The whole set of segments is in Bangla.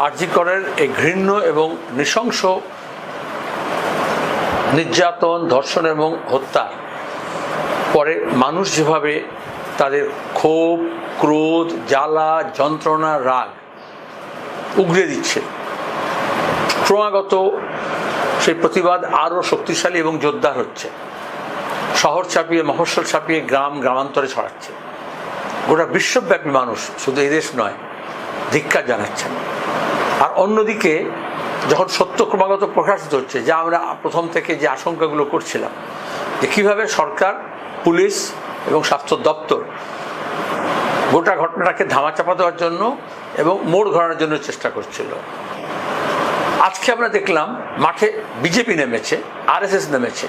আরজি করের এই ঘৃণ্য এবং নৃশংস নির্যাতন, ধর্ষণ এবং হত্যার পরে মানুষ যেভাবে তাদের ক্ষোভ, ক্রোধ, জ্বালা, যন্ত্রণা, রাগ উগরে দিচ্ছে, ক্রমাগত সেই প্রতিবাদ আরও শক্তিশালী এবং জোরদার হচ্ছে। শহর ছাপিয়ে, মফস্বল ছাপিয়ে গ্রামান্তরে ছড়াচ্ছে। গোটা বিশ্বব্যাপী মানুষ, শুধু এই দেশ নয়, ধিক্কার জানাচ্ছেন। আর অন্যদিকে যখন সত্য ক্রমাগত প্রকাশিত হচ্ছে, যা আমরা প্রথম থেকে যে আশঙ্কাগুলো করছিলাম, যে কীভাবে সরকার, পুলিশ এবং স্বাস্থ্য দপ্তর গোটা ঘটনাটাকে ধামাচাপা দেওয়ার জন্য এবং মোড় ঘোরানোর জন্য চেষ্টা করছিল। আজকে আমরা দেখলাম মাঠে বিজেপি নেমেছে, আরএসএস নেমেছে,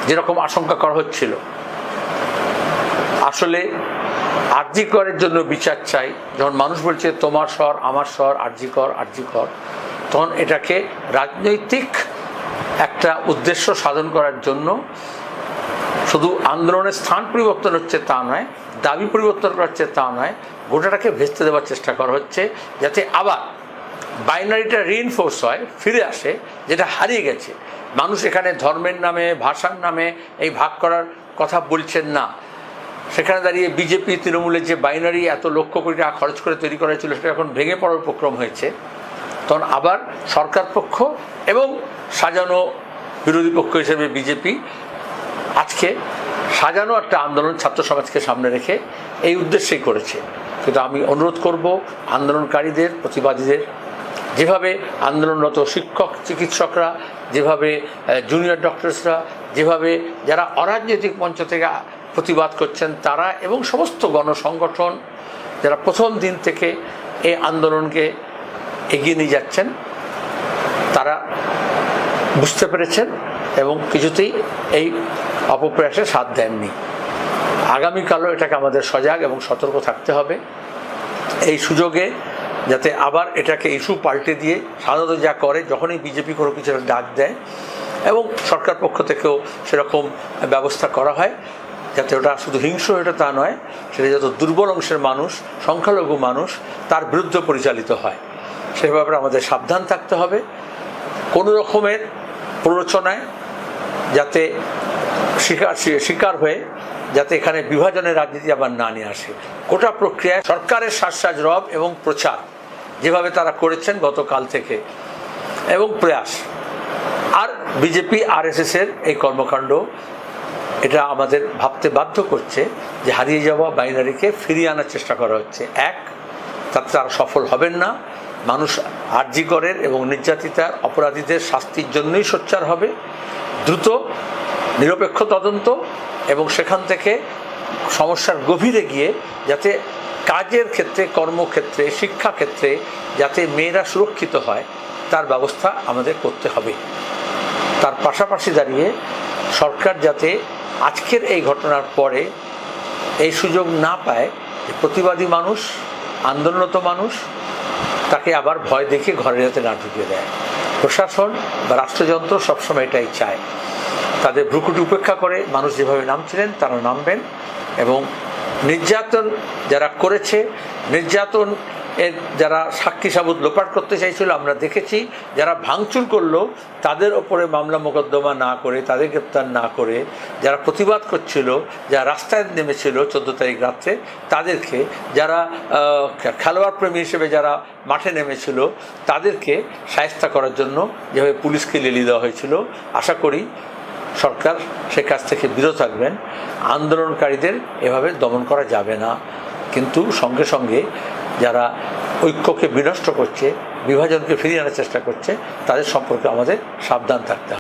যেরকম আশঙ্কা করা হচ্ছিল। আসলে আরজি করের জন্য বিচার চাই, যখন মানুষ বলছে তোমার স্বর আমার স্বর, আরজি কর, তখন এটাকে রাজনৈতিক একটা উদ্দেশ্য সাধন করার জন্য শুধু আন্দোলনের স্থান পরিবর্তন হচ্ছে তা নয়, দাবি পরিবর্তন করা হচ্ছে তা নয়, গোটাটাকে ভেস্তে দেওয়ার চেষ্টা করা হচ্ছে, যাতে আবার বাইনারিটা রিইনফোর্স হয়, ফিরে আসে, যেটা হারিয়ে গেছে। মানুষ এখানে ধর্মের নামে, ভাষার নামে এই ভাগ করার কথা বলছেন না। সেখানে দাঁড়িয়ে বিজেপি, তৃণমূলের যে বাইনারি এত লক্ষ কোটি টাকা খরচ করে তৈরি করা হয়েছিল, সেটা এখন ভেঙে পড়ার উপক্রম হয়েছে। তখন আবার সরকার পক্ষ এবং সাজানো বিরোধী পক্ষ হিসেবে বিজেপি আজকে সাজানো একটা আন্দোলন ছাত্র সমাজকে সামনে রেখে এই উদ্দেশ্যেই করেছে। কিন্তু আমি অনুরোধ করব আন্দোলনকারীদের, প্রতিবাদীদের, যেভাবে আন্দোলনরত শিক্ষক, চিকিৎসকরা, যেভাবে জুনিয়র ডক্টরসরা, যেভাবে যারা অরাজনৈতিক মঞ্চ থেকে প্রতিবাদ করছেন তারা, এবং সমস্ত গণসংগঠন যারা প্রথম দিন থেকে এই আন্দোলনকে এগিয়ে নিয়ে যাচ্ছেন, তারা বুঝতে পেরেছেন এবং কিছুতেই এই অপপ্রয়াসে সাথ দেননি। আগামীকালও এটাকে আমাদের সজাগ এবং সতর্ক থাকতে হবে। এই সুযোগে যাতে আবার এটাকে ইস্যু পাল্টে দিয়ে সাধারণত যা করে, যখনই বিজেপি কোনো কিছু ডাক দেয় এবং সরকার পক্ষ থেকেও সেরকম ব্যবস্থা করা হয়, যাতে ওটা শুধু হিংস্র এটা তা নয়, সেটা যত দুর্বল অংশের মানুষ, সংখ্যালঘু মানুষ, তার বিরুদ্ধে পরিচালিত হয়। সে ব্যাপারে আমাদের সাবধান থাকতে হবে। কোনো রকমের প্ররোচনায় যাতে শিকার হয়ে যাতে এখানে বিভাজনের রাজনীতি আবার না নিয়ে আসে। গোটা প্রক্রিয়ায় সরকারের শ্বাস রব এবং প্রচার যেভাবে তারা করেছেন গতকাল থেকে, এবং প্রয়াস, আর বিজেপি আরএসএসের এই কর্মকাণ্ড, এটা আমাদের ভাবতে বাধ্য করছে যে হারিয়ে যাওয়া বাইনারিকে ফিরিয়ে আনার চেষ্টা করা হচ্ছে। তাতে তারা সফল হবেন না। মানুষ আরজি করের এবং নির্যাতিতার, অপরাধীদের শাস্তির জন্যই সোচ্চার হবে। দ্রুত নিরপেক্ষ তদন্ত এবং সেখান থেকে সমস্যার গভীরে গিয়ে যাতে কাজের ক্ষেত্রে, কর্মক্ষেত্রে, শিক্ষাক্ষেত্রে যাতে মেয়েরা সুরক্ষিত হয়, তার ব্যবস্থা আমাদের করতে হবে। তার পাশাপাশি দাঁড়িয়ে সরকার যাতে আজকের এই ঘটনার পরে এই সুযোগ না পায় যে প্রতিবাদী মানুষ, আন্দোলনরত মানুষ তাকে আবার ভয় দেখিয়ে ঘরে যাতে না ঢুকিয়ে দেয়। প্রশাসন বা রাষ্ট্রযন্ত্র সবসময় এটাই চায়। তাদের ভ্রুকুটি উপেক্ষা করে মানুষ যেভাবে নামছিলেন তারা নামবেন, এবং নির্যাতন যারা করেছে, নির্যাতন এর যারা সাক্ষী সাবুত লোপাট করতে চাইছিল আমরা দেখেছি, যারা ভাঙচুর করলো তাদের ওপরে মামলা মোকদ্দমা না করে, তাদের গ্রেপ্তার না করে, যারা প্রতিবাদ করছিল, যারা রাস্তায় নেমেছিল 14 তারিখ রাত্রে, তাদেরকে, যারা খেলোয়াড় প্রেমী হিসেবে যারা মাঠে নেমেছিল তাদেরকে শায়েস্তা করার জন্য যেভাবে পুলিশকে লেলিয়ে দেওয়া হয়েছিল, আশা করি সরকার সে কাজ থেকে বিরত থাকবেন। আন্দোলনকারীদের এভাবে দমন করা যাবে না, কিন্তু সঙ্গে সঙ্গে যারা ঐক্যকে বিনষ্ট করছে, বিভাজনকে ফিরিয়ে আনার চেষ্টা করছে, তাদের সম্পর্কে আমাদের সাবধান থাকতে হবে।